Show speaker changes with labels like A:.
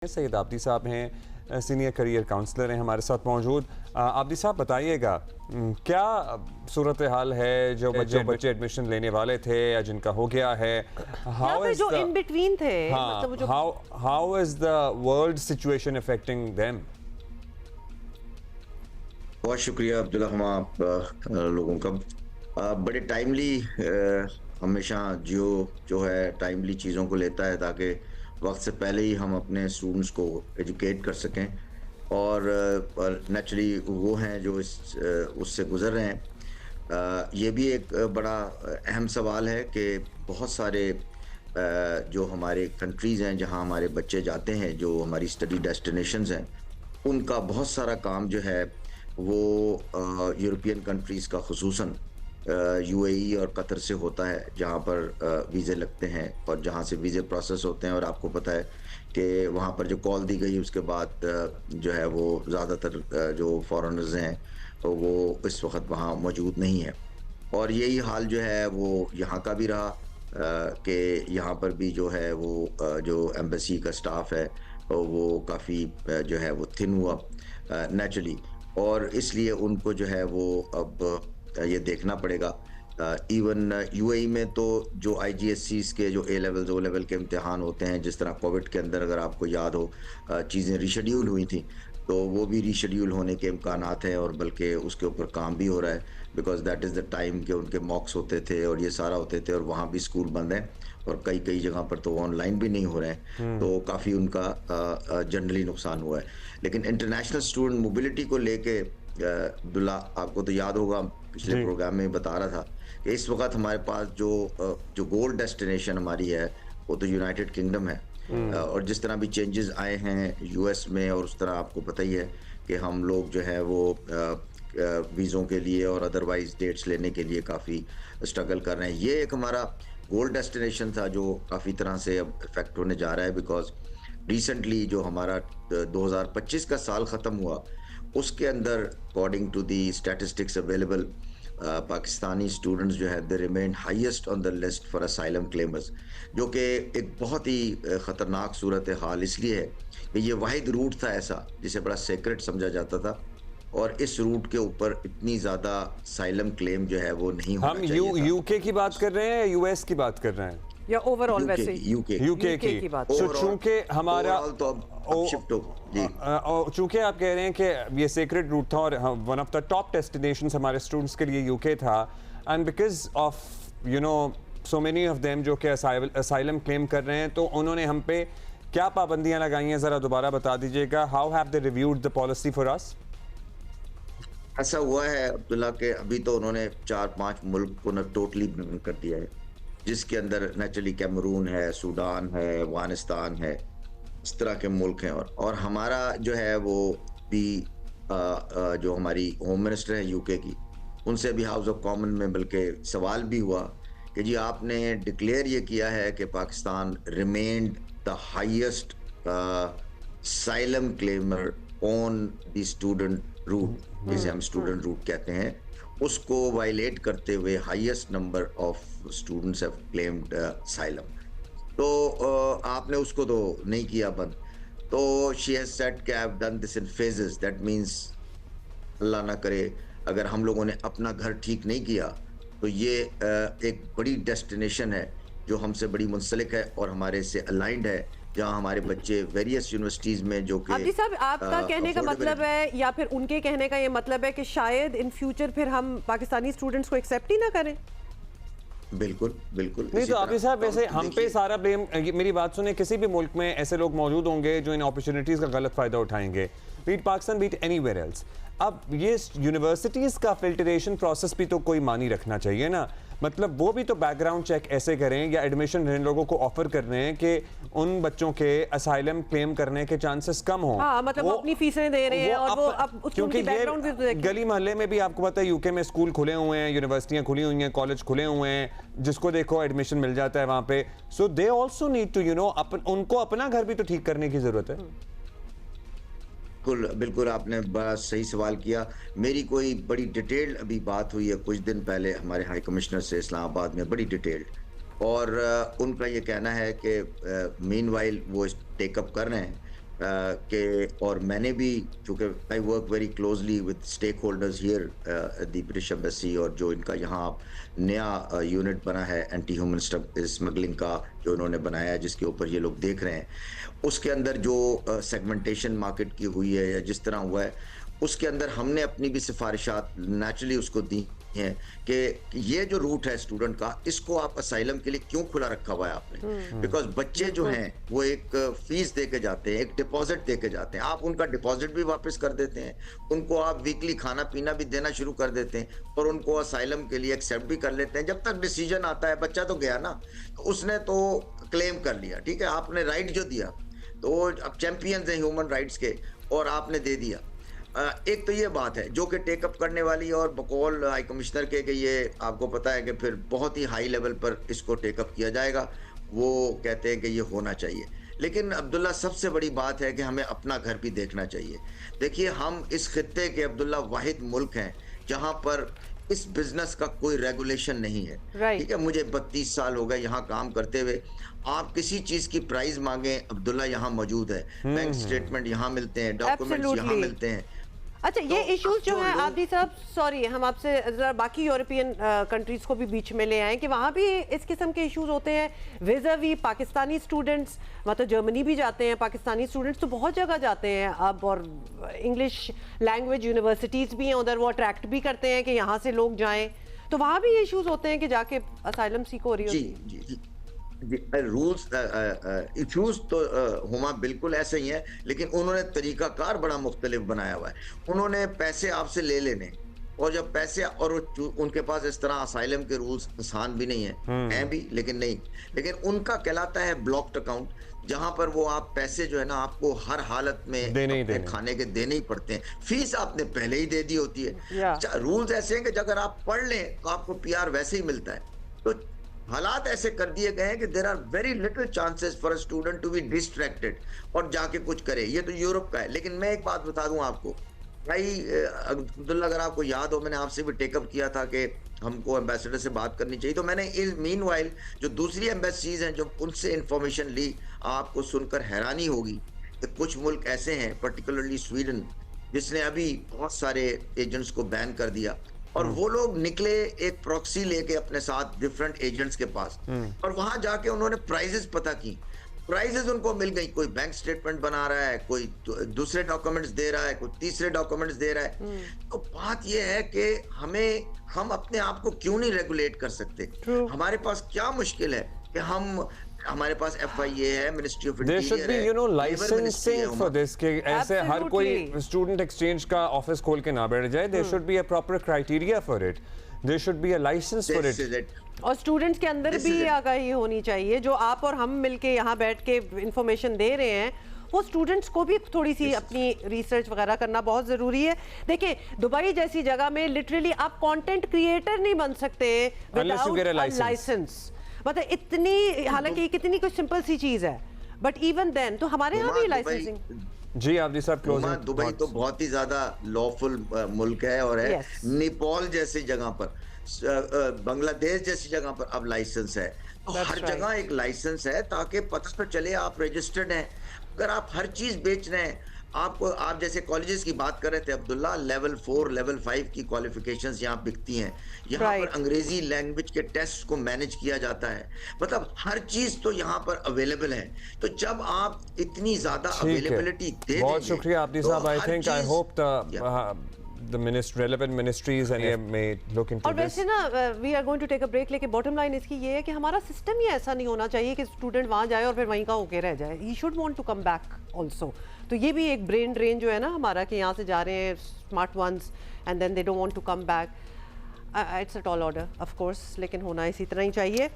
A: सैयद आबदी साहब हैं, senior career counsellor हैं हमारे साथ मौजूद। आबदी साहब बताइएगा, क्या सूरत हाल है जो बच्चे एडमिशन लेने वाले थे या जिनका हो गया है,
B: जो इन बिटवीन थे,
A: how is the world situation affecting them?
C: बहुत शुक्रिया अब्दुल्ला, हम आप लोगों का बड़े टाइमली हमेशा जियो जो है टाइमली चीज़ों को लेता है ताकि वक्त से पहले ही हम अपने स्टूडेंट्स को एजुकेट कर सकें और नेचुरली वो हैं जो उससे गुज़र रहे हैं। ये भी एक बड़ा अहम सवाल है कि बहुत सारे जो हमारे कंट्रीज़ हैं जहां हमारे बच्चे जाते हैं, जो हमारी स्टडी डेस्टिनेशंस हैं, उनका बहुत सारा काम जो है वो यूरोपियन कंट्रीज़ का खुसूसन यूएई और कतर से होता है, जहाँ पर वीज़े लगते हैं और जहाँ से वीज़े प्रोसेस होते हैं। और आपको पता है कि वहाँ पर जो कॉल दी गई उसके बाद जो है वो ज़्यादातर जो फॉरेनर्स हैं तो वो इस वक्त वहाँ मौजूद नहीं है। और यही हाल जो है वो यहाँ का भी रहा कि यहाँ पर भी जो है वो जो एम्बेसी का स्टाफ है वो काफ़ी जो है वो थिन हुआ नेचुरली, और इसलिए उनको जो है वो अब ये देखना पड़ेगा। इवन यूएई में तो जो आईजीएससीज के जो ए लेवल ओ लेवल के इम्तिहान होते हैं, जिस तरह कोविड के अंदर अगर आपको याद हो चीज़ें रीशेड्यूल हुई थी, तो वो भी रीशेड्यूल होने के इम्कानात हैं और बल्कि उसके ऊपर काम भी हो रहा है, because that is the time के उनके मॉक्स होते थे और ये सारा होते थे, और वहाँ भी स्कूल बंद हैं और कई कई जगह पर तो ऑनलाइन भी नहीं हो रहे हैं, तो काफ़ी उनका जनरली नुकसान हुआ है। लेकिन इंटरनेशनल स्टूडेंट मोबिलिटी को लेके अब्दुल्ला, आपको तो याद होगा पिछले प्रोग्राम में बता रहा था कि इस वक्त हमारे पास जो गोल डेस्टिनेशन हमारी है वो तो यूनाइटेड किंगडम है। और जिस तरह भी चेंजेस आए हैं यूएस में, और उस तरह आपको पता ही है कि हम लोग जो है वो वीज़ों के लिए और अदरवाइज डेट्स लेने के लिए काफ़ी स्ट्रगल कर रहे हैं। ये एक हमारा गोल डेस्टिनेशन था जो काफ़ी तरह से अब इफेक्ट होने जा रहा है, बिकॉज रिसेंटली जो हमारा 2025 का साल ख़त्म हुआ उसके अंदर according to the statistics available Pakistani students जो है they remain highest on the list for asylum claimers, जो कि एक बहुत ही ख़तरनाक सूरत हाल इसलिए है कि ये वाहिद रूट था ऐसा जिसे बड़ा सेक्रेट समझा जाता था, और इस रूट के ऊपर इतनी ज़्यादा असाइलम क्लेम जो है वो नहीं होना चाहिए।
A: हम यूके की बात कर रहे हैं या यूएस की बात कर रहे हैं,
B: या ओवरऑल? वैसे
A: यूके की बात। चूंकि हमारा चूंकि आप कह रहे हैं कि ये सेक्रेट रूट था और one of the top destinations हमारे स्टूडेंट्स के लिए यूके था, and because of you know so many of them जो कि असाइलम क्लेम कर रहे हैं, तो उन्होंने हम पे क्या पाबंदियां लगाई हैं, ज़रा दोबारा बता दीजिएगा। How have they reviewed the policy for us?
C: ऐसा हुआ है अब्दुल्ला के अभी तो उन्होंने 4-5 मुल्क को न टोटली बैन कर दिया है, जिसके अंदर नेचुरली कैमरून है, सूडान है, अफगानिस्तान है, इस तरह के मुल्क हैं। और हमारा जो है वो भी जो हमारी होम मिनिस्टर है यूके की, उनसे भी हाउस ऑफ कॉमन में बल्कि सवाल भी हुआ कि जी आपने डिक्लेयर ये किया है कि Pakistan remained the highest asylum claimer on the student route, जिसे हम स्टूडेंट रूट कहते हैं, उसको वायलेट करते हुए highest number of students have claimed xylem. तो आपने उसको तो नहीं किया बंद, तो शी हैज सेड कि I have done this in phases, that means अल्लाह ना करे अगर हम लोगों ने अपना घर ठीक नहीं किया तो ये एक बड़ी डेस्टिनेशन है जो हमसे बड़ी मुंसलिक है और हमारे से अलाइंड है, जहाँ हमारे बच्चे वेरियस यूनिवर्सिटीज में जो कि
B: आबदी साहब, आपका कहने का मतलब है या फिर उनके कहने का ये मतलब है कि शायद इन फ्यूचर फिर हम पाकिस्तानी स्टूडेंट्स को एक्सेप्ट ही ना करें?
C: बिल्कुल बिल्कुल
A: नहीं, तो आबदी साहब वैसे हम पे सारा ब्लेम, मेरी बात सुने, किसी भी मुल्क में ऐसे लोग मौजूद होंगे जो इन अपॉर्चुनिटीज का गलत फायदा उठाएंगे, beat Pakistan beat anywhere else. अब ये यूनिवर्सिटीज का फिल्टरेशन प्रोसेस भी तो कोई मानी रखना चाहिए ना, मतलब वो भी तो बैकग्राउंड चेक ऐसे करें या एडमिशन इन लोगों को ऑफर कर रहे हैं कि उन बच्चों के असाइलम क्लेम करने के चांसेस कम हो।
B: हाँ, मतलब वो अपनी फीसें दे रहे हैं और वो अब
A: क्योंकि
B: बैकग्राउंड भी तो देखें।
A: गली मोहल्ले में भी आपको पता है यूके में स्कूल खुले हुए हैं, यूनिवर्सिटियां खुली हुई हैं, कॉलेज खुले हुए हैं, जिसको देखो एडमिशन मिल जाता है वहां पे। सो दे ऑल्सो नीड टू उनको अपना घर भी तो ठीक करने की जरूरत है।
C: बिल्कुल आपने बड़ा सही सवाल किया। मेरी कोई बड़ी डिटेल्ड अभी बात हुई है कुछ दिन पहले हमारे हाई कमिश्नर से इस्लामाबाद में, बड़ी डिटेल्ड, और उनका ये कहना है कि मीनवाइल वो टेकअप कर रहे हैं के, और मैंने भी, चूँकि I work very closely with stakeholders here the British embassy, और जो इनका यहाँ नया यूनिट बना है एंटी ह्यूमन स्मगलिंग का, जो इन्होंने बनाया है, जिसके ऊपर ये लोग देख रहे हैं, उसके अंदर जो सेगमेंटेशन मार्केट की हुई है या जिस तरह हुआ है, उसके अंदर हमने अपनी भी सिफारिशात नेचुरली उसको दी हैं कि ये जो रूट है स्टूडेंट का, इसको आप असाइलम के लिए क्यों खुला रखा हुआ है आपने? बिकॉज बच्चे जो हैं वो एक फीस दे के जाते हैं, एक डिपॉजिट दे के जाते हैं, आप उनका डिपॉजिट भी वापस कर देते हैं, उनको आप वीकली खाना पीना भी देना शुरू कर देते हैं, और उनको असाइलम के लिए एक्सेप्ट भी कर लेते हैं। जब तक डिसीजन आता है, बच्चा तो गया ना, तो उसने तो क्लेम कर लिया, ठीक है, आपने राइट जो दिया, तो अब चैंपियंस हैं ह्यूमन राइट्स के, और आपने दे दिया। एक तो ये बात है जो कि टेकअप करने वाली, और बकौल हाई कमिश्नर के कि ये आपको पता है कि फिर बहुत ही हाई लेवल पर इसको टेकअप किया जाएगा, वो कहते हैं कि ये होना चाहिए। लेकिन अब्दुल्ला, सबसे बड़ी बात है कि हमें अपना घर भी देखना चाहिए। देखिए, हम इस खित्ते के अब्दुल्ला वाहिद मुल्क हैं जहाँ पर इस बिजनेस का कोई रेगुलेशन नहीं है, ठीक है। मुझे 32 साल हो गए यहाँ काम करते हुए। आप किसी चीज की प्राइस मांगे, अब्दुल्ला यहाँ मौजूद है, बैंक स्टेटमेंट यहाँ मिलते हैं, डॉक्यूमेंट्स यहाँ मिलते हैं।
B: अच्छा, ये इश्यूज जो है आदि साहब, सॉरी, हम आपसे जरा बाकी यूरोपियन कंट्रीज को भी बीच में ले आए कि वहाँ भी इस किस्म के इश्यूज होते हैं विज़ावी पाकिस्तानी स्टूडेंट्स, मतलब जर्मनी भी जाते हैं पाकिस्तानी स्टूडेंट्स, तो बहुत जगह जाते हैं अब, और इंग्लिश लैंग्वेज यूनिवर्सिटीज़ भी हैं उधर, वो अट्रैक्ट भी करते हैं कि यहाँ से लोग जाएं, तो वहाँ भी ये इश्यूज होते हैं कि जाके असाइलम सीख हो रही होती है।
C: रूल्स इश्यूज तो हुमा बिल्कुल ऐसे ही है, लेकिन उन्होंने तरीकाकार बड़ा मुख्तलिफ बनाया हुआ है। उन्होंने पैसे आपसे ले लेने, और जब पैसे, और उनके पास इस तरह असाइलम के रूल्स आसान भी नहीं हैं भी, लेकिन उनका कहलाता है ब्लॉक्ड अकाउंट, जहां पर वो आप पैसे जो है ना, आपको हर हालत में देने खाने के देने ही पड़ते हैं। फीस आपने पहले ही दे दी होती है। रूल्स ऐसे हैं कि अगर आप पढ़ लें तो आपको पीआर वैसे ही मिलता है। तो हालात ऐसे कर दिए गए हैं कि there are very little chances for a student to be distracted और जाके कुछ करे। ये तो यूरोप का है। लेकिन मैं एक बात बता दूं आपको भाई अब्दुल्ला, अगर आपको याद हो, मैंने आपसे भी टेकअप किया था कि हमको एम्बेसडर से बात करनी चाहिए, तो मैंने इस मीनवाइल जो दूसरी एम्बेसीज हैं, जो उनसे इंफॉर्मेशन ली, आपको सुनकर हैरानी होगी कि कुछ मुल्क ऐसे हैं, पर्टिकुलरली स्वीडन, जिसने अभी बहुत सारे एजेंट्स को बैन कर दिया, और वो लोग निकले एक प्रॉक्सी लेके अपने साथ डिफरेंट एजेंट्स के पास, और वहां जाके उन्होंने प्राइजेस पता की। प्राइजेस उनको मिल गई, कोई बैंक स्टेटमेंट बना रहा है, कोई दूसरे डॉक्यूमेंट्स दे रहा है, कोई तीसरे डॉक्यूमेंट्स दे रहा है। तो बात ये है कि हम अपने आप को क्यों नहीं रेगुलेट कर सकते? हमारे पास क्या मुश्किल है कि हमारे पास FIA है, मिनिस्ट्री ऑफ इंटीरियर है,
A: there should be, you know, licensing for this, कि ऐसे हर कोई स्टूडेंट एक्सचेंज का ऑफिस खोल के ना बैठ जाए। There should be a proper criteria for it, there should be a license for it,
B: और स्टूडेंट्स के अंदर भी आगाही होनी चाहिए। जो आप और हम मिलके यहाँ बैठ के इंफॉर्मेशन दे रहे हैं, वो स्टूडेंट्स को भी थोड़ी सी अपनी रिसर्च वगैरह करना बहुत ज़रूरी है। देखिए, दुबई जैसी जगह में लिटरली आप कंटेंट क्रिएटर नहीं बन सकते विदाउट लाइसेंस। मतलब इतनी, हालांकि कितनी कोई सिंपल सी चीज़ है, बट इवन देन तो हमारे यहाँ भी लाइसेंसिंग।
C: जी आब्दी साहब, क्लोजिंग। दुबई तो बहुत ही ज्यादा लॉफुल मुल्क है, और है नेपाल जैसी जगह पर, बांग्लादेश जैसी जगह पर अब लाइसेंस है। तो हर जगह एक लाइसेंस है, ताकि पता तो चले आप रजिस्टर्ड हैं। अगर आप हर चीज बेच रहे हैं, आप जैसे कॉलेजेस की बात कर रहे थे अब्दुल्ला, लेवल 4 लेवल 5 की क्वालिफिकेशंस यहाँ बिकती हैं। यहाँ पर अंग्रेजी लैंग्वेज के टेस्ट को मैनेज किया जाता है। मतलब हर चीज तो यहाँ पर अवेलेबल है। तो जब आप इतनी ज्यादा अवेलेबिलिटी दे देंगे,
A: बहुत शुक्रिया आब्दी साहब। I think, I hope the relevant ministries and may look into this.
B: और वैसे ना, we are going to take a break, लेकिन bottom line इसकी ये है कि हमारा सिस्टम ही ऐसा नहीं होना चाहिए कि स्टूडेंट वहाँ जाए और फिर वहीं का होके रह जाए। He should want to come back also. तो ये भी एक ब्रेन ड्रेन जो है ना हमारा, कि यहाँ से जा रहे हैं smart ones and then they don't want to come back. It's a tall order of course, लेकिन होना इसी तरह ही चाहिए।